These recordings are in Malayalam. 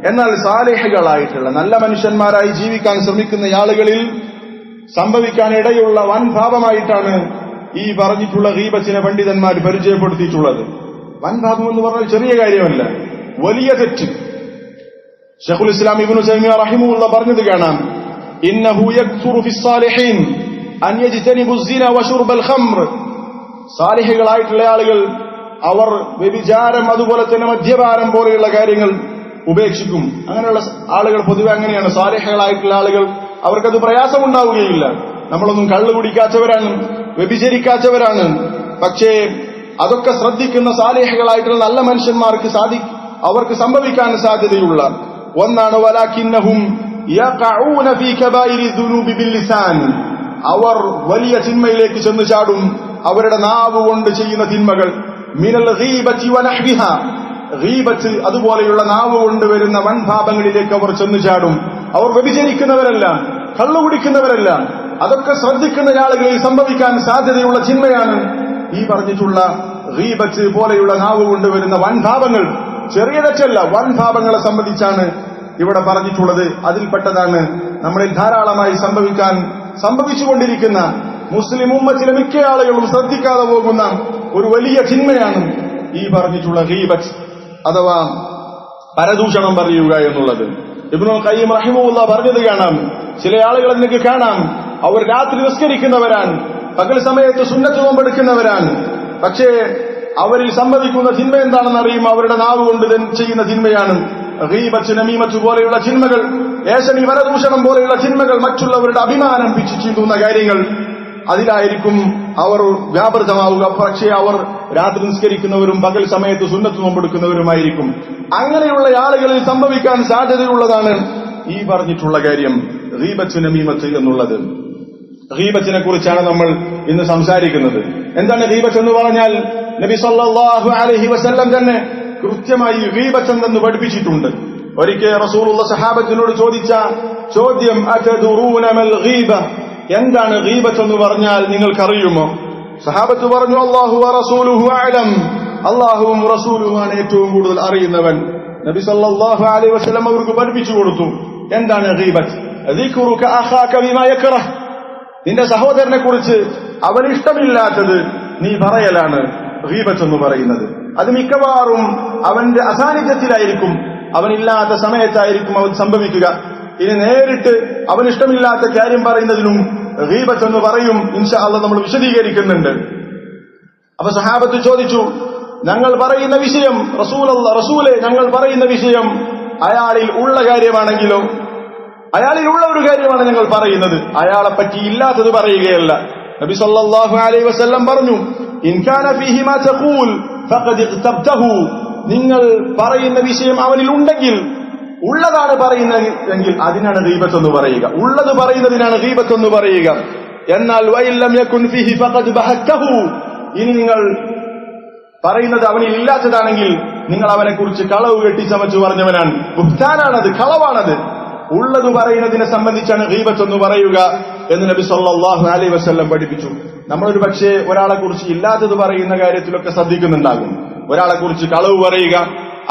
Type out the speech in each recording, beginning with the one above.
എന്നാൽ സാലിഹുകളായിട്ടുള്ള നല്ല മനുഷ്യന്മാരായി ജീവിക്കാൻ ശ്രമിക്കുന്ന ആളുകളിൽ സംഭവിക്കാൻ ഇടയുള്ള വൻ പാപമായിട്ടാണ് ഈ പറഞ്ഞിട്ടുള്ള ഗീബത്തിനെ പണ്ഡിതന്മാർ പരിചയപ്പെടുത്തിയിട്ടുള്ളത്. വൻ പാപം എന്ന് പറഞ്ഞാൽ ചെറിയ കാര്യമല്ല, വലിയ തെറ്റ്. ശൈഖുൽ ഇസ്ലാം ഇബ്നു തൈമിയ്യ റഹിമഹുല്ലാഹ് പറഞ്ഞത് കാണാം, ഇന്നഹു യക്സുറു ഫിസ്സാലിഹീൻ അൻ യജ്തനിബു സിന വശുർബൽ ഖംർ. സാലിഹുകളായിട്ടുള്ള ആളുകൾ അവർ വ്യഭിചാരം അതുപോലെ തന്നെ മദ്യപാനം പോലെയുള്ള കാര്യങ്ങൾ ഉപേക്ഷിക്കും. അങ്ങനെയുള്ള ആളുകൾ പൊതുവെ അങ്ങനെയാണ്. സാലിഹുകളായിട്ടുള്ള ആളുകൾ അവർക്കത് പ്രയാസമുണ്ടാവുകയില്ല. നമ്മളൊന്നും കള്ളു കുടിക്കാത്തവരാണ്, വ്യഭിചരിക്കാത്തവരാണ്. പക്ഷേ അതൊക്കെ ശ്രദ്ധിക്കുന്ന സാലിഹുകളായിട്ടുള്ള നല്ല മനുഷ്യന്മാർക്ക് അവർക്ക് സംഭവിക്കാൻ സാധ്യതയുള്ള ഒന്നാണ് വലാകിന്നഹും യഖഊന ഫീ കബായിരി ദുനൂബി ബിൽ ലിസാൻ. അവർ വലിയ തിന്മയിലേക്ക് ചെന്നു ചാടും അവരുടെ നാവ് കൊണ്ട് ചെയ്യുന്ന തിന്മകൾ. മിനൽ ഗീബത്തി വനഹ്വിഹാ, ഗീബത്ത് അതുപോലെയുള്ള നാവ് കൊണ്ട് വരുന്ന വൻപാപങ്ങളിലേക്ക് അവർ ചെന്നു ചാടും. അവർ വ്യഭിചരിക്കുന്നവരല്ല, കള്ളുകുടിക്കുന്നവരല്ല. അതൊക്കെ ശ്രദ്ധിക്കുന്ന ആളുകളിൽ സംഭവിക്കാൻ സാധ്യതയുള്ള ചിന്മയാണ് ഈ പറഞ്ഞിട്ടുള്ള ഗീബത്ത് പോലെയുള്ള നാവ് കൊണ്ടുവരുന്ന വൻപാപങ്ങൾ. ചെറിയ തെറ്റല്ല, വൻപാപങ്ങളെ സംബന്ധിച്ചാണ് ഇവിടെ പറഞ്ഞിട്ടുള്ളത്. അതിൽപ്പെട്ടതാണ് നമ്മളിൽ ധാരാളമായി സംഭവിച്ചുകൊണ്ടിരിക്കുന്ന മുസ്ലിം ഉമ്മത്തിലെ മിക്ക ആളുകളും ശ്രദ്ധിക്കാതെ പോകുന്ന ഒരു വലിയ ചിന്മയാണ് ഈ പറഞ്ഞിട്ടുള്ള ഗീബത്ത് അഥവാ പരദൂഷണം പറയുക എന്നുള്ളത്. ഇബ്നുൽ ഖയ്യിം റഹിമഹുല്ലാഹ് പറഞ്ഞത് കാണാം, ചില ആളുകളെ നിങ്ങൾക്ക് കാണാം, അവർ രാത്രി നിസ്കരിക്കുന്നവരാണ്, പകൽ സമയത്ത് സുന്നത്ത് നോമ്പെടുക്കുന്നവരാണ്. പക്ഷേ അവരിൽ സംഭവിക്കുന്ന തിന്മ എന്താണെന്ന് അറിയും, അവരുടെ നാവ് കൊണ്ട് ചെയ്യുന്ന തിന്മയാണ് ഗീബത്ത്, നമീമത്ത് പോലെയുള്ള ചിന്മകൾ, ഏഷണി പരദൂഷണം പോലെയുള്ള ചിന്മകൾ, മറ്റുള്ളവരുടെ അഭിമാനം പിച്ചു ചീന്തുന്ന കാര്യങ്ങൾ. അതിലായിരിക്കും അവർ വ്യാപൃതമാവുക. പക്ഷേ അവർ രാത്രി നിസ്കരിക്കുന്നവരും പകൽ സമയത്ത് സുന്നത്ത് നോമ്പെടുക്കുന്നവരുമായിരിക്കും. അങ്ങനെയുള്ള ആളുകളിൽ സംഭവിക്കാൻ സാധ്യതയുള്ളതാണ് ഈ പറഞ്ഞിട്ടുള്ള കാര്യം, ഗീബത്ത് നമീമത്ത് എന്നുള്ളത്. ഗീബത്തിനെ കുറിച്ചാണ് നമ്മൾ ഇന്ന് സംസാരിക്കുന്നത്. എന്താണ് ഗീബത്ത് എന്ന് പറഞ്ഞാൽ? നബി സല്ലല്ലാഹു അലൈഹി വസല്ലം തന്നെ കൃത്യമായി ഗീബത്ത് എന്തെന്ന് പഠിപ്പിച്ചിട്ടുണ്ട്. ഒരിക്കൽ റസൂലുള്ളാഹി സഹാബത്തിനോട് ചോദിച്ച ചോദ്യം, അതദറൂന മൽ ഗീബ, എന്താണ് ഗീബത്ത് എന്ന് പറഞ്ഞാൽ നിങ്ങൾക്കറിയുമോ? സഹാബത്ത് പറഞ്ഞു, അല്ലാഹു വറസൂലുഹു അഅലം, അല്ലാഹുവും റസൂലുമാണ് ഏറ്റവും കൂടുതൽ അറിയുന്നവൻ. നബി സല്ലല്ലാഹു അലൈഹി വസല്ലം അവർക്ക് പഠിപ്പിച്ചു കൊടുത്തു എന്താണ് ഗീബത്ത്. ദിക്റുക അഖാക ബിമാ യക്റഹ്, നിന്റെ സഹോദരനെ കുറിച്ച് അവന് ഇഷ്ടമില്ലാത്തത് നീ പറയലാണ് ഗീബത്ത് എന്ന് പറയുന്നത്. അത് മിക്കവാറും അവന്റെ അസാന്നിധ്യത്തിലായിരിക്കും, അവനില്ലാത്ത സമയത്തായിരിക്കും അവൻ സംഭവിക്കുക. ഇനി നേരിട്ട് അവനിഷ്ടമില്ലാത്ത കാര്യം പറയുന്നതിനും ഗീബത്ത് എന്ന് പറയും. ഇൻഷാ അല്ലാഹ് നമ്മൾ വിശദീകരിക്കുന്നുണ്ട്. അപ്പൊ സഹാബത്ത് ചോദിച്ചു, ഞങ്ങൾ പറയുന്ന വിഷയം റസൂലെ ഞങ്ങൾ പറയുന്ന വിഷയം അയാളിൽ ഉള്ള കാര്യമാണെങ്കിലോ? അയാളിലുള്ള ഒരു കാര്യമാണ് ഞങ്ങൾ പറയുന്നത്, അയാളെ പറ്റി ഇല്ലാത്തത് പറയുകയല്ല. നബി സല്ലല്ലാഹു അലൈഹി വസല്ലം പറഞ്ഞു, ഇൻ കാന ഫീഹി മാ തഖൂൽ ഫഖദ് ഇഖ്തബ്തഹു, നിങ്ങൾ പറയുന്ന വിഷയം അവനിൽ ഉണ്ടെങ്കിൽ, ഉള്ളതാണ് പറയുന്നതെങ്കിൽ അതിനാണ് ഗീബത്ത് എന്ന് പറയുക, ഉള്ളത് പറയുന്നതിനാണ് ഗീബത്ത് എന്ന് പറയുക. എന്നാൽ വഇൻ ലം യകുൻ ഫീഹി ഫഖദ് ബഹത്തഹു, ഇനി നിങ്ങൾ പറയുന്നത് അവനിൽ ഇല്ലാത്തതാണെങ്കിൽ നിങ്ങൾ അവനെ കുറിച്ച് കളവ് കെട്ടിച്ചമച്ചു പറഞ്ഞവനാണ്, ബുഹ്താനാണത്, കളവാണത്. ഉള്ളത് പറയുന്നതിനെ സംബന്ധിച്ചാണ് ഗീബത്ത് എന്ന് പറയുക എന്ന് നബി സല്ലല്ലാഹു അലൈഹി വസല്ലം പഠിപ്പിച്ചു. നമ്മളൊരു പക്ഷേ ഒരാളെ കുറിച്ച് ഇല്ലാത്തത് പറയുന്ന കാര്യത്തിലൊക്കെ ശ്രദ്ധിക്കുന്നുണ്ടാകും. ഒരാളെ കുറിച്ച് കളവ് പറയുക,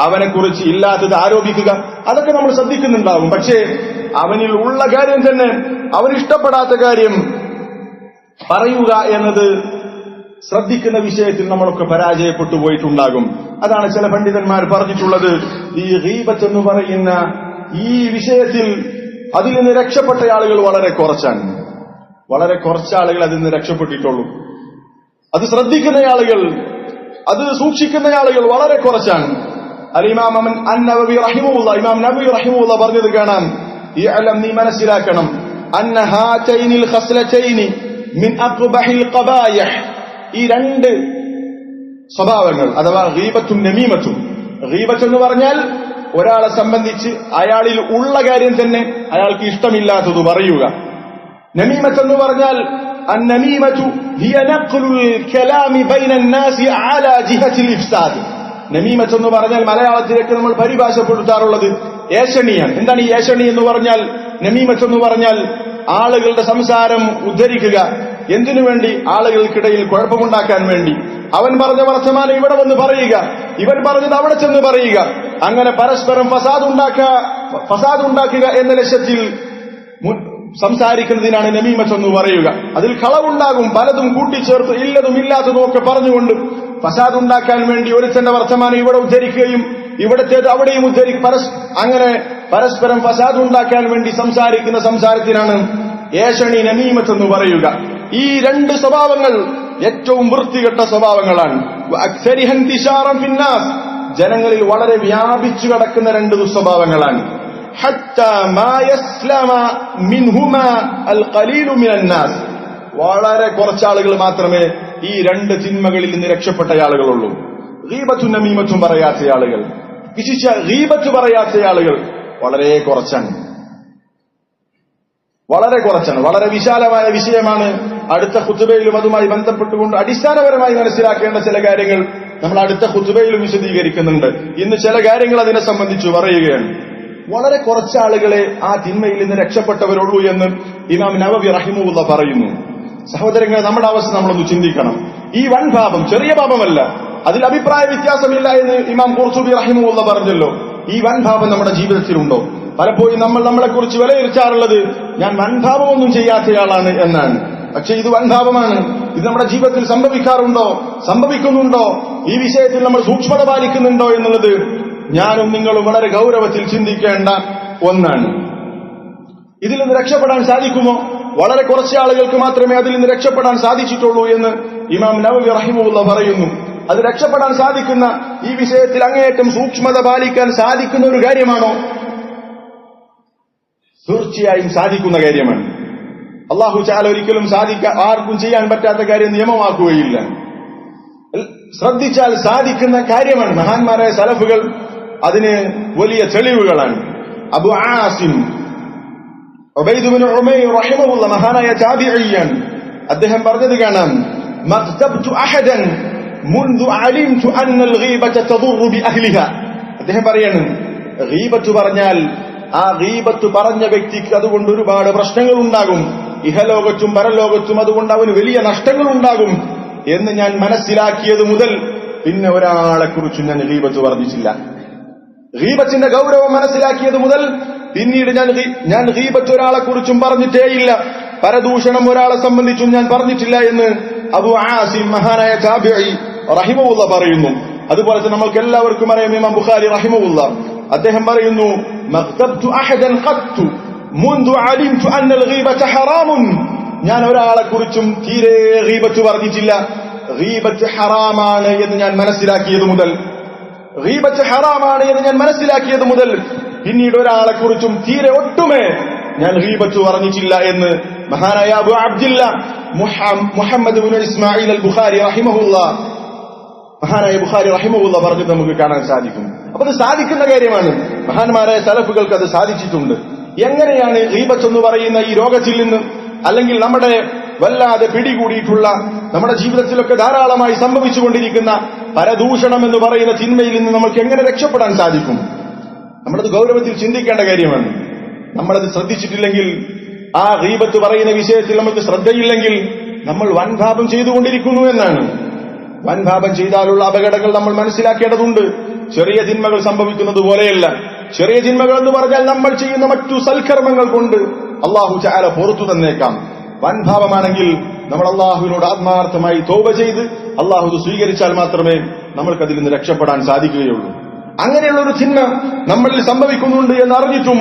അവനെ കുറിച്ച് ഇല്ലാത്തത് ആരോപിക്കുക, അതൊക്കെ നമ്മൾ ശ്രദ്ധിക്കുന്നുണ്ടാകും. പക്ഷേ അവനിൽ ഉള്ള കാര്യം തന്നെ, അവനിഷ്ടപ്പെടാത്ത കാര്യം പറയുക എന്നത് ശ്രദ്ധിക്കുന്ന വിഷയത്തിൽ നമ്മളൊക്കെ പരാജയപ്പെട്ടു പോയിട്ടുണ്ടാകും. അതാണ് ചില പണ്ഡിതന്മാർ പറഞ്ഞിട്ടുള്ളത്, ഈ ഗീബത്ത് എന്ന് പറയുന്ന ഈ വിഷയത്തിൽ അതിൽ നിന്ന് രക്ഷപ്പെട്ട ആളുകൾ വളരെ കുറച്ചാണ്. വളരെ കുറച്ചാളുകൾ അതിൽ നിന്ന് രക്ഷപ്പെട്ടിട്ടുള്ളൂ. അത് ശ്രദ്ധിക്കുന്ന ആളുകൾ, അത് സൂക്ഷിക്കുന്ന ആളുകൾ വളരെ കുറച്ചാണ്. ഇമാം നബവി റഹിമഹുല്ലാഹ്, ഇമാം നബവി റഹിമഹുല്ലാഹ് പറഞ്ഞത് കാണാം, ഇഅലം, നീ മനസ്സിലാക്കണം, അന്ന ഹാതൈനിൽ ഖസ്ലതൈനി മിൻ അഖ്ബഹിൽ ഖബായിഹ്, ഈ രണ്ട് സ്വഭാവങ്ങൾ അഥവാ ഗീബത്തും നമീമത്തും. ഗീബത്ത് എന്ന് പറഞ്ഞാൽ ഒരാളെ സംബന്ധിച്ച് അയാളിൽ ഉള്ള കാര്യം തന്നെ അയാൾക്ക് ഇഷ്ടമില്ലാത്തത് പറയുക. നമീമത്ത് എന്ന് പറഞ്ഞാൽ അന്നമീമത്തു ഹിയ നഖ്ലുൽ കലാമി ബൈനൻ നാസി അലാ ജിഹത്തിൽ ഇഫ്സാദ്. നമീമത്ത് എന്ന് പറഞ്ഞാൽ മലയാളത്തിലേക്ക് നമ്മൾ പരിഭാഷപ്പെടുത്താറുള്ളത് ഏഷണിയാണ്. എന്താണ് ഈ ഏഷണി എന്ന് പറഞ്ഞാൽ? നമീമത്ത് എന്ന് പറഞ്ഞാൽ ആളുകളുടെ സംസാരം ഉദ്ധരിക്കുക. എന്തിനു വേണ്ടി? ആളുകൾക്കിടയിൽ കുഴപ്പമുണ്ടാക്കാൻ വേണ്ടി, അവൻ പറഞ്ഞ വർത്തമാനം ഇവിടെ വന്ന് പറയുക, ഇവൻ പറഞ്ഞത് അവിടെ ചെന്ന് പറയുക, അങ്ങനെ പരസ്പരം ഫസാദ് ഉണ്ടാക്കുക എന്ന ലക്ഷ്യത്തിൽ സംസാരിക്കുന്നതിനാണ് നമീമത്ത് എന്ന് പറയുക. അതിൽ കളവുണ്ടാകും, പലതും കൂട്ടിച്ചേർത്ത് ഇല്ലതും ഇല്ലാത്തതും ഒക്കെ പറഞ്ഞുകൊണ്ട് ഫസാദ് ഉണ്ടാക്കാൻ വേണ്ടി ഒരുത്തന്റെ വർത്തമാനം ഇവിടെ ഉദ്ധരിക്കുകയും ഇവിടത്തേത് അവിടെയും അങ്ങനെ പരസ്പരം ഫസാദ് ഉണ്ടാക്കാൻ വേണ്ടി സംസാരിക്കുന്ന സംസാരത്തിനാണ് ഏഷണി നമീമത്ത് എന്ന് പറയുക. ഈ രണ്ട് സ്വഭാവങ്ങൾ ഏറ്റവും വൃത്തികെട്ട സ്വഭാവങ്ങളാണ്. ജനങ്ങളിൽ വളരെ വ്യാപിച്ചു കിടക്കുന്ന രണ്ട് ദുസ്വഭാവങ്ങളാണ്. വളരെ കുറച്ചാളുകൾ മാത്രമേ ഈ രണ്ട് തിന്മകളിൽ നിന്ന് രക്ഷപ്പെട്ട ആളുകളുള്ളൂ. ഗീബത്തും നമീമത്തും പറയാത്ത ആളുകൾ, വിശിഷ്യ ഗീബത്ത് പറയാത്ത ആളുകൾ വളരെ കുറച്ചാണ്. വളരെ വിശാലമായ വിഷയമാണ്. അടുത്ത ഖുതുബയിലും അതുമായി ബന്ധപ്പെട്ടുകൊണ്ട് അടിസ്ഥാനപരമായി മനസ്സിലാക്കേണ്ട ചില കാര്യങ്ങൾ നമ്മൾ അടുത്ത ഖുതുബയിലും വിശദീകരിക്കുന്നുണ്ട്. ഇന്ന് ചില കാര്യങ്ങൾ അതിനെ സംബന്ധിച്ച് പറയുകയാണ്. വളരെ കുറച്ചാളുകളെ ആ തിന്മയിൽ നിന്ന് രക്ഷപ്പെട്ടവരുള്ളൂ എന്ന് ഇമാം നവവി റഹിമഹുല്ലാഹ് പറയുന്നു. സഹോദരങ്ങളെ, നമ്മുടെ അവസ്ഥ നമ്മളൊന്ന് ചിന്തിക്കണം. ഈ വൻ പാപം ചെറിയ പാപമല്ല, അതിൽ അഭിപ്രായ വ്യത്യാസമില്ല എന്ന് ഇമാം ഖുർത്തുബി റഹിമഹുല്ലാഹ് പറഞ്ഞല്ലോ. ഈ വൻ പാപം നമ്മുടെ ജീവിതത്തിലുണ്ടോ? പലപ്പോഴും നമ്മളെക്കുറിച്ച് വിലയിരുത്താറുള്ളത് ഞാൻ വൻഭാവമൊന്നും ചെയ്യാത്തയാളാണ് എന്നാണ്. പക്ഷെ ഇത് വൻഭാവമാണ്. ഇത് നമ്മുടെ ജീവിതത്തിൽ സംഭവിക്കുന്നുണ്ടോ? ഈ വിഷയത്തിൽ നമ്മൾ സൂക്ഷ്മത പാലിക്കുന്നുണ്ടോ എന്നുള്ളത് ഞാനും നിങ്ങളും വളരെ ഗൗരവത്തിൽ ചിന്തിക്കേണ്ട ഒന്നാണ്. ഇതിൽ നിന്ന് രക്ഷപ്പെടാൻ സാധിക്കുമോ? വളരെ കുറച്ച് ആളുകൾക്ക് മാത്രമേ അതിൽ നിന്ന് രക്ഷപ്പെടാൻ സാധിച്ചിട്ടുള്ളൂ എന്ന് ഇമാം നവവി റഹിമഹുല്ലാഹ് പറയുന്നു. അത് രക്ഷപ്പെടാൻ സാധിക്കുന്ന, ഈ വിഷയത്തിൽ അങ്ങേയറ്റം സൂക്ഷ്മത പാലിക്കാൻ സാധിക്കുന്ന ഒരു കാര്യമാണോ? തീർച്ചയായും സാധിക്കുന്ന കാര്യമാണ്. അല്ലാഹു തആല ഒരിക്കലും ആർക്കും ചെയ്യാൻ പറ്റാത്ത കാര്യം നിയമമാക്കുകയില്ല. ശ്രദ്ധിച്ചാൽ സാധിക്കുന്ന കാര്യമാണ്. മഹാന്മാരായ സലഫുകൾ അതിന് വലിയ തെളിവുകളാണ്. അബു ആസിം ഉബൈദ് ഇബ്നു ഉമൈർ റഹിമഹുല്ലാഹ് മഹാനായ താബിഈയാണ്. അദ്ദേഹം പറഞ്ഞത് കാണാം, മഖ്തബ്തു അഹദൻ മുൻദു അലിംതു അന്നൽ ഗീബത തദുറു ബിഅഹ്ലിഹാ. അദ്ദേഹം പറയാണ്, ഗീബത്ത് പറഞ്ഞാൽ ആ ഗീബത്ത് പറഞ്ഞ വ്യക്തിക്ക് അതുകൊണ്ട് ഒരുപാട് പ്രശ്നങ്ങൾ ഉണ്ടാകും, ഇഹലോകത്തും പരലോകത്തും. അതുകൊണ്ട് അവന് വലിയ നഷ്ടങ്ങൾ ഉണ്ടാകും എന്ന് ഞാൻ മനസ്സിലാക്കിയത് മുതൽ പിന്നെ ഒരാളെ കുറിച്ചും ഞാൻ ഗീബത്ത് പറഞ്ഞിട്ടില്ല. ഗീബത്തിന്റെ ഗൗരവം മനസ്സിലാക്കിയത് മുതൽ പിന്നീട് ഞാൻ ഗീബത്ത് ഒരാളെ കുറിച്ചും പറഞ്ഞിട്ടേയില്ല, പരദൂഷണം ഒരാളെ സംബന്ധിച്ചും ഞാൻ പറഞ്ഞിട്ടില്ല എന്ന് അബു ആസിം മഹാനായ താബിഈ റഹിമഹുല്ലാഹ് പറയുന്നു. അതുപോലെ തന്നെ നമ്മൾക്ക് എല്ലാവർക്കും അറിയാം ഇമാം ബുഖാരി റഹിമഹുല്ലാഹ്, അദ്ദേഹം പറയുന്നു, മഖ്തബ്തു അഹദൻ ഖത്തു മുൻദു അലിംതു അന്നൽ ഗീബത ഹറാമുൻ. ഞാൻ ഒരാളെ കുറിച്ചും തീരെ ഗീബത്ത് പറഞ്ഞിട്ടില്ല. ഗീബത്ത് ഹറാമാണ് എന്ന് ഞാൻ മനസ്സിലാക്കിയത് മുതൽ പിന്നീട് ഒരാളെ കുറിച്ചും തീരെ ഒട്ടുമേ ഞാൻ ഗീബത്ത് പറഞ്ഞിട്ടില്ല എന്ന് മഹാനായ അബു അബ്ദില്ല മുഹമ്മദ് ഇബ്നു ഇസ്മാഈൽ അൽ ബുഖാരി റഹിമഹുല്ലാഹ്, മഹാനായ ബുഖാരി റഹിമഹുല്ലാഹ് പറഞ്ഞത് നമുക്ക് കാണാൻ സാധിക്കും. അപ്പൊ അത് സാധിക്കുന്ന കാര്യമാണ്. മഹാന്മാരായ സലഫുകൾക്ക് അത് സാധിച്ചിട്ടുണ്ട്. എങ്ങനെയാണ് ഗീബത്ത് എന്ന് പറയുന്ന ഈ രോഗത്തിൽ നിന്ന്, അല്ലെങ്കിൽ നമ്മുടെ വല്ലാതെ പിടികൂടിയിട്ടുള്ള, നമ്മുടെ ജീവിതത്തിലൊക്കെ ധാരാളമായി സംഭവിച്ചുകൊണ്ടിരിക്കുന്ന പരദൂഷണം എന്ന് പറയുന്ന തിന്മയിൽ നിന്ന് നമുക്ക് എങ്ങനെ രക്ഷപ്പെടാൻ സാധിക്കും? നമ്മളത് ഗൗരവത്തിൽ ചിന്തിക്കേണ്ട കാര്യമാണ്. നമ്മളത് ശ്രദ്ധിച്ചിട്ടില്ലെങ്കിൽ, ആ ഗീബത്ത് പറയുന്ന വിഷയത്തിൽ നമുക്ക് ശ്രദ്ധയില്ലെങ്കിൽ നമ്മൾ വൻപാപം ചെയ്തുകൊണ്ടിരിക്കുന്നു എന്നാണ്. വൻപാപം ചെയ്താലുള്ള അപകടങ്ങൾ നമ്മൾ മനസ്സിലാക്കേണ്ടതുണ്ട്. ചെറിയ തിന്മകൾ സംഭവിക്കുന്നത് പോലെയല്ല. ചെറിയ തിന്മകൾ എന്ന് പറഞ്ഞാൽ നമ്മൾ ചെയ്യുന്ന മറ്റു സൽക്കർമ്മങ്ങൾ കൊണ്ട് അല്ലാഹു തആല പുറത്തു തന്നേക്കാം. വൻഭാവമാണെങ്കിൽ നമ്മൾ അല്ലാഹുവിനോട് ആത്മാർത്ഥമായി തൗബ ചെയ്ത് അല്ലാഹു ഇത് സ്വീകരിച്ചാൽ മാത്രമേ നമ്മൾക്കതിൽ നിന്ന് രക്ഷപ്പെടാൻ സാധിക്കുകയുള്ളൂ. അങ്ങനെയുള്ള ഒരു തിന്മ നമ്മളിൽ സംഭവിക്കുന്നുണ്ട് എന്നറിഞ്ഞിട്ടും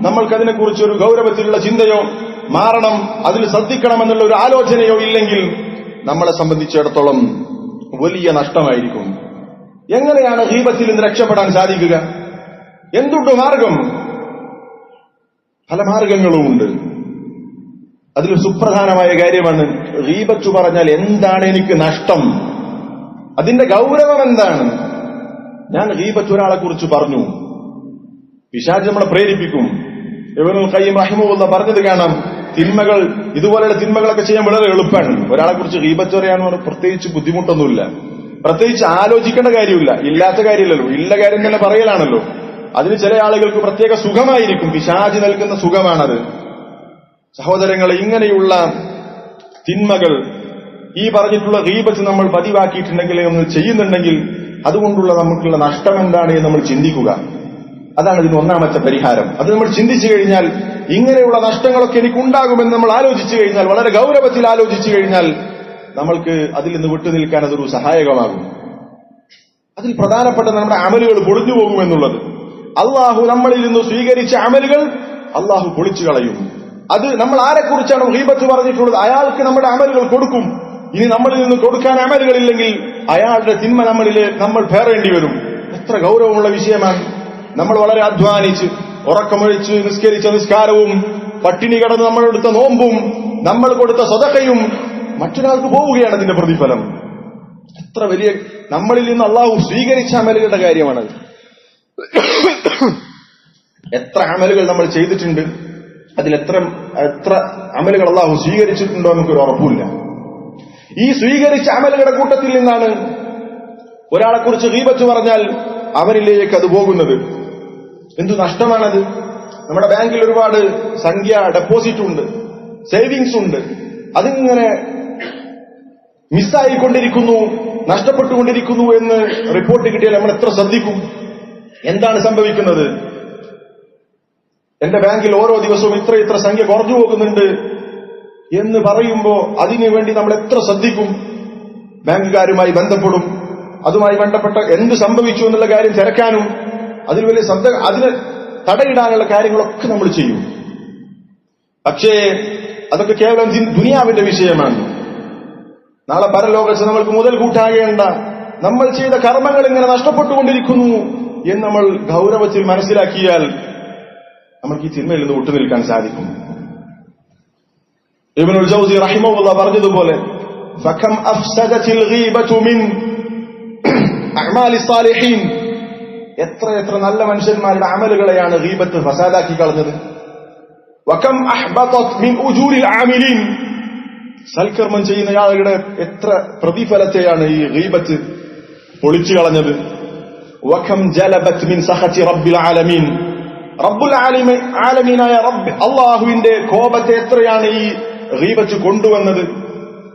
നമ്മൾക്കതിനെക്കുറിച്ച് ഒരു ഗൗരവത്തിലുള്ള ചിന്തയോ മാറണം, അതിൽ ശ്രദ്ധിക്കണമെന്നുള്ള ഒരു ആലോചനയോ ഇല്ലെങ്കിൽ നമ്മളെ സംബന്ധിച്ചിടത്തോളം വലിയ നഷ്ടമായിരിക്കും. എങ്ങനെയാണ് ഗീബത്തിൽ നിന്ന് രക്ഷപ്പെടാൻ സാധിക്കുക? എന്തുണ്ട് മാർഗം? പല മാർഗങ്ങളുമുണ്ട്. അതിൽ സുപ്രധാനമായ കാര്യമാണ് ഗീബത്ത് പറഞ്ഞാൽ എന്താണ് എനിക്ക് നഷ്ടം, അതിന്റെ ഗൗരവം എന്താണ്? ഞാൻ ഗീബത്ത് ഒരാളെ കുറിച്ച് പറഞ്ഞു, പിശാച് നമ്മളെ പ്രേരിപ്പിക്കും. ഇബ്നുൽ ഖയ്യിം റഹിമഹുല്ലാഹ് പറഞ്ഞത് കാണാം, തിന്മകൾ, ഇതുപോലെയുള്ള തിന്മകളൊക്കെ ചെയ്യാൻ വളരെ എളുപ്പമാണ്. ഒരാളെ കുറിച്ച് ഗീബത്ത് പറയാന്ന് പ്രത്യേകിച്ച് ബുദ്ധിമുട്ടൊന്നുമില്ല, പ്രത്യേകിച്ച് ആലോചിക്കേണ്ട കാര്യമില്ല. ഇല്ലാത്ത കാര്യമില്ലല്ലോ, ഇല്ല കാര്യം തന്നെ പറയലാണല്ലോ. അതിന് ചില ആളുകൾക്ക് പ്രത്യേക സുഖമായിരിക്കും, പിശാച് നൽകുന്ന സുഖമാണത്. സഹോദരങ്ങളെ, ഇങ്ങനെയുള്ള തിന്മകൾ ഈ പറഞ്ഞിട്ടുള്ള ഗീബത്ത് നമ്മൾ പതിവാക്കിയിട്ടുണ്ടെങ്കിൽ ഒന്ന് ചെയ്യുന്നുണ്ടെങ്കിൽ അതുകൊണ്ടുള്ള നമുക്കുള്ള നഷ്ടം എന്താണ് എന്ന് നമ്മൾ ചിന്തിക്കുക. അതാണ് ഇതിന് ഒന്നാമത്തെ പരിഹാരം. അത് നമ്മൾ ചിന്തിച്ചു കഴിഞ്ഞാൽ ഇങ്ങനെയുള്ള നഷ്ടങ്ങളൊക്കെ എനിക്കുണ്ടാകുമെന്ന് നമ്മൾ ആലോചിച്ചു കഴിഞ്ഞാൽ, വളരെ ഗൗരവത്തിൽ ആലോചിച്ചു കഴിഞ്ഞാൽ നമ്മൾക്ക് അതിൽ നിന്ന് വിട്ടുനിൽക്കാൻ അതൊരു സഹായകമാകും. അതിൽ പ്രധാനപ്പെട്ട നമ്മുടെ അമലുകൾ പൊളിഞ്ഞു പോകുമെന്നുള്ളത്. അള്ളാഹു നമ്മളിൽ നിന്ന് സ്വീകരിച്ച അമലുകൾ അള്ളാഹു പൊളിച്ചു കളയും. അത് നമ്മൾ ആരെക്കുറിച്ചാണ് ഗീബത്ത് പറഞ്ഞിട്ടുള്ളത് അയാൾക്ക് നമ്മുടെ അമലുകൾ കൊടുക്കും. ഇനി നമ്മളിൽ നിന്ന് കൊടുക്കാൻ അമലുകളില്ലെങ്കിൽ അയാളുടെ തിന്മ നമ്മൾ പേറേണ്ടി വരും. എത്ര ഗൗരവമുള്ള വിഷയമാണ്. നമ്മൾ വളരെ അധ്വാനിച്ച് ഉറക്കമൊഴിച്ച് നിസ്കരിച്ച നിസ്കാരവും പട്ടിണി കിടന്ന് നമ്മളെടുത്ത നോമ്പും നമ്മൾ കൊടുത്ത സ്വതക്കയും മറ്റൊരാൾക്ക് പോവുകയാണ് അതിന്റെ പ്രതിഫലം. എത്ര വലിയ നമ്മളിൽ നിന്ന് അള്ളാഹു സ്വീകരിച്ച അമലുകളുടെ കാര്യമാണ്. എത്ര അമലുകൾ നമ്മൾ ചെയ്തിട്ടുണ്ട്, അതിലെത്ര അമലുകൾ അള്ളാഹു സ്വീകരിച്ചിട്ടുണ്ടോ നമുക്കൊരു ഉറപ്പില്ല. ഈ സ്വീകരിച്ച അമലുകളുടെ കൂട്ടത്തിൽ നിന്നാണ് ഒരാളെക്കുറിച്ച് ഗീബത്ത് പറഞ്ഞാൽ അവരിലേക്ക് അത് പോകുന്നത്. എന്തു നഷ്ടമാണത്. നമ്മുടെ ബാങ്കിൽ ഒരുപാട് സംഖ്യ ഡെപ്പോസിറ്റ് ഉണ്ട്, സേവിങ്സ് ഉണ്ട്. അതിങ്ങനെ മിസ്സായിക്കൊണ്ടിരിക്കുന്നു, നഷ്ടപ്പെട്ടുകൊണ്ടിരിക്കുന്നു എന്ന് റിപ്പോർട്ട് കിട്ടിയാൽ നമ്മൾ എത്ര ശ്രദ്ധിക്കും. എന്താണ് സംഭവിക്കുന്നത്? എന്റെ ബാങ്കിൽ ഓരോ ദിവസവും ഇത്ര സംഖ്യ കുറഞ്ഞു പോകുന്നുണ്ട് എന്ന് പറയുമ്പോൾ അതിനു വേണ്ടി നമ്മൾ എത്ര ശ്രദ്ധിക്കും. ബാങ്കുകാരുമായി ബന്ധപ്പെടും, അതുമായി ബന്ധപ്പെട്ട എന്ത് സംഭവിച്ചു എന്നുള്ള കാര്യം തിരക്കാനും അതിന് തടയിടാനുള്ള കാര്യങ്ങളൊക്കെ നമ്മൾ ചെയ്യും. പക്ഷേ അതൊക്കെ കേവലം ദുനിയാവിന്റെ വിഷയമാണ്. നാളെ പരലോകത്ത് നമ്മൾക്ക് മുതൽ കൂട്ടാകേണ്ട നമ്മൾ ചെയ്ത കർമ്മങ്ങൾ ഇങ്ങനെ നഷ്ടപ്പെട്ടുകൊണ്ടിരിക്കുന്നു എന്ന് നമ്മൾ ഗൗരവത്തിൽ മനസ്സിലാക്കിയാൽ നമുക്ക് ഈ തിന്മയിൽ നിന്ന് വിട്ടുനിൽക്കാൻ സാധിക്കും. ഇബ്നുൽ ജൗസി റഹിമഹുല്ലാഹ് പറഞ്ഞതുപോലെ ഫകം അഫ്സദത്തിൽ ഗീബതു മിൻ അഅമാലി സാലിഹീൻ, എത്ര നല്ല മനുഷ്യന്മാരുടെ അമലുകളെയാണ് ഗീബത്ത് ഫസാദാക്കി കളഞ്ഞത്. വകം അഹ്ബതത് മിൻ ഉജൂരിൽ ആമിലീൻ, സൽക്കർമ്മം ചെയ്യുന്ന ആളുകളുടെ എത്ര പ്രതിഫലത്തെയാണ് ഈ ഗീബത്ത് പൊളിച്ചു കളഞ്ഞത്. വകം ജലബത് മിൻ സഖതി റബ്ബിൽ ആലമീൻ, റബ്ബുൽ ആലമീനായ റബ്ബ് അല്ലാഹുവിന്റെ കോപത്തെ എത്രയാണ് ഈ ഗീബത്ത് കൊണ്ടുവന്നത്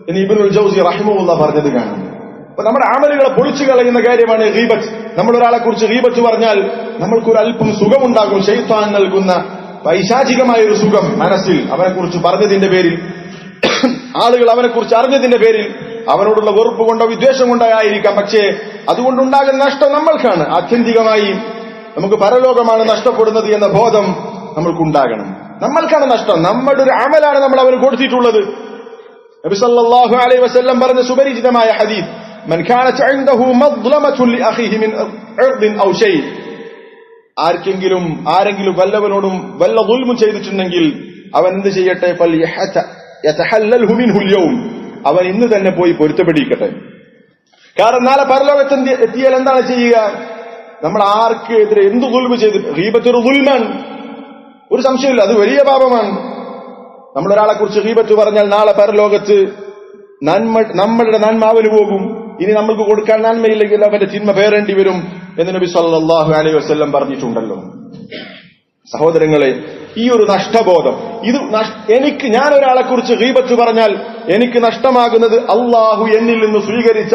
എന്ന് ഇബ്നുൽ ജൗസി റഹിമഹുല്ലാഹ് പറഞ്ഞത് കാണാം. അപ്പൊ നമ്മുടെ അമലുകളെ പൊളിച്ചു കളയുന്ന കാര്യമാണ് ഗീബത്ത്. നമ്മൾ ഒരാളെ കുറിച്ച് ഗീബത്ത് പറഞ്ഞാൽ നമ്മൾക്കൊരു അല്പം സുഖമുണ്ടാകും. ശൈത്താൻ നൽകുന്ന പൈശാചികമായ ഒരു സുഖം മനസ്സിൽ അവനെക്കുറിച്ച് പറഞ്ഞതിന്റെ പേരിൽ, ആളുകൾ അവനെക്കുറിച്ച് അറിഞ്ഞതിന്റെ പേരിൽ അവനോടുള്ള വെറുപ്പ് കൊണ്ടോ വിദ്വേഷം കൊണ്ടോ ആയിരിക്കാം. പക്ഷേ അതുകൊണ്ടുണ്ടാകുന്ന നഷ്ടം നമ്മൾക്കാണ്. ആത്യന്തികമായി നമുക്ക് പരലോകമാണ് നഷ്ടപ്പെടുന്നത് എന്ന ബോധം നമ്മൾക്കുണ്ടാകണം. നമ്മൾക്കാണ് നഷ്ടം. നമ്മുടെ ഒരു അമലാണ് നമ്മൾ അവന് കൊടുത്തിട്ടുള്ളത്. നബി സല്ലല്ലാഹു അലൈഹി വസല്ലം പറഞ്ഞ സുപരിചിതമായ ഹദീസ്, മൻ കാനത് ഇൻദഹു മദ്ലമതു ലിഅഖീഹി മിൻ ഇർദിൻ ഔ ഷൈ, ആരെങ്കിലും വല്ലവനോടും വല്ല ദുൽമും ചെയ്തിട്ടുണ്ടെങ്കിൽ അവൻ എന്ത് ചെയ്യട്ടെ, ഫൽയതഹല്ലൽഹു മിൻഹു അൽയൗം, അവൻ ഇന്ന് തന്നെ പോയി പൊരുത്തപ്പെടിക്കട്ടെ. കാരണം നാളെ പരലോകത്ത് എത്തിയാൽ എന്താണ് ചെയ്യുക? നമ്മൾ ആർക്ക് എതിരെ എന്ത് ദുൽമ ചെയ്തിട്ട്, ഗീബത്ത് ഒരു ദുൽമാണ്, ഒരു സംശയമില്ല, അത് വലിയ പാപമാണ്. നമ്മൾ ഒരാളെ കുറിച്ച് ഗീബത്ത് പറഞ്ഞാൽ നാളെ പരലോകത്ത് നമ്മളുടെ നന്മ അവന് പോകും. ഇനി നമ്മൾക്ക് കൊടുക്കാൻ നന്മയില്ലെങ്കിൽ അവന്റെ തിന്മ പേരേണ്ടി വരും എന്ന് നബി സല്ലല്ലാഹു അലൈഹി വസല്ലം പറഞ്ഞിട്ടുണ്ടല്ലോ. സഹോദരങ്ങളെ, ഈ ഒരു നഷ്ടബോധം, ഞാൻ ഒരാളെ കുറിച്ച് ഗീബത്ത് പറഞ്ഞാൽ എനിക്ക് നഷ്ടമാകുന്നത് അള്ളാഹു എന്നിൽ നിന്ന് സ്വീകരിച്ച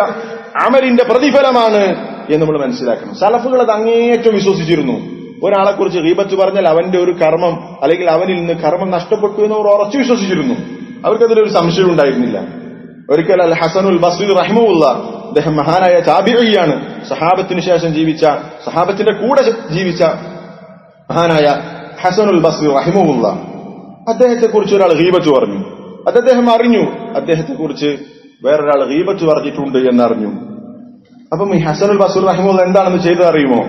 അമലിന്റെ പ്രതിഫലമാണ് എന്ന് നമ്മൾ മനസ്സിലാക്കണം. സലഫുകൾ അത് അങ്ങേയറ്റം വിശ്വസിച്ചിരുന്നു. ഒരാളെ കുറിച്ച് ഗീബത്ത് പറഞ്ഞാൽ അവന്റെ ഒരു കർമ്മം അല്ലെങ്കിൽ അവനിൽ നിന്ന് കർമ്മം നഷ്ടപ്പെട്ടു എന്ന് അവർ ഉറച്ചു വിശ്വസിച്ചിരുന്നു. അവർക്കതിലൊരു സംശയം ഉണ്ടായിരുന്നില്ല. ഒരിക്കൽ അൽ ഹസനുൽ ബസ്രി റഹിമഹുല്ലാഹ്, അദ്ദേഹം മഹാനായ താബിഈയാണ്, സഹാബത്തിന് ശേഷം സഹാബത്തിന്റെ കൂടെ ജീവിച്ച മഹാനായ ഹസനുൽ ബസ്രി റഹിമഹുല്ലാഹ്, അദ്ദേഹത്തെ കുറിച്ച് ഒരാൾ ഗീബത്ത് പറഞ്ഞു. അത് അദ്ദേഹം അറിഞ്ഞു, അദ്ദേഹത്തെ കുറിച്ച് വേറൊരാൾ ഗീബത്ത് പറഞ്ഞിട്ടുണ്ട് എന്നറിഞ്ഞു. അപ്പം ഈ ഹസനുൽ ബസ്രി റഹിമഹുല്ലാഹ് എന്താണെന്ന് ചെയ്തറിയുമോ?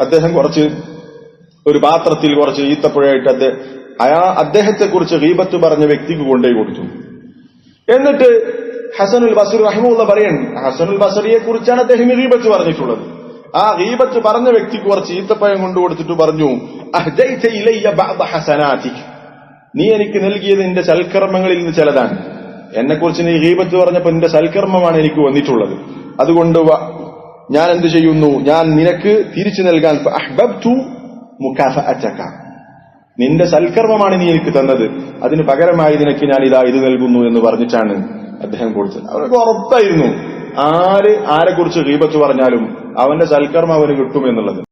അദ്ദേഹം കുറച്ച് ഒരു പാത്രത്തിൽ കുറച്ച് ഈത്തപ്പുഴയായിട്ട് അദ്ദേഹത്തെ കുറിച്ച് ഗീബത്ത് പറഞ്ഞ വ്യക്തിക്ക് കൊണ്ടുപോയി കൊടുത്തു. എന്നിട്ട് ഹസനുൽ ബസ്രി റഹിമഹുല്ലാഹ് പറയാണ്, ഹസനുൽ ബസ്രിയെ കുറിച്ചാണ് അദ്ദേഹം ഗീബത്ത് പറഞ്ഞിട്ടുള്ളത്. ആ ഗീബത്ത് പറഞ്ഞ വ്യക്തിക്ക് കുറച്ച് ഈത്തപ്പഴം കൊണ്ടു കൊടുത്തിട്ട് പറഞ്ഞു, അഹ്ദൈത ഇലയ്യ ബഅദ ഹസനാതിക്, നീ എനിക്ക് നൽകിയത് നിന്റെ സൽക്കർമ്മങ്ങളിൽ നിന്ന് ചിലതാണ്. എന്നെക്കുറിച്ച് നീ ഗീബത്ത് പറഞ്ഞപ്പോൾ നിന്റെ സൽക്കർമ്മമാണ് എനിക്ക് വന്നിട്ടുള്ളത്. അതുകൊണ്ട് ഞാൻ എന്ത് ചെയ്യുന്നു, ഞാൻ നിനക്ക് തിരിച്ചു നൽകാൻ അഹ്ബബ്തു മുകാഫഅതക, നിന്റെ സൽക്കർമ്മമാണ് നീ എനിക്ക് തന്നത്, അതിന് പകരമായി നിനക്ക് ഞാൻ ഇത് നൽകുന്നു എന്ന് പറഞ്ഞിട്ടാണ് അദ്ദേഹം കൊടുത്തത്. അവർക്ക് ഉറപ്പായിരുന്നു ആരെക്കുറിച്ച് ഗീബത്ത് പറഞ്ഞാലും അവന്റെ സൽക്കർമ്മം അവന് കിട്ടുമെന്നുള്ളത്.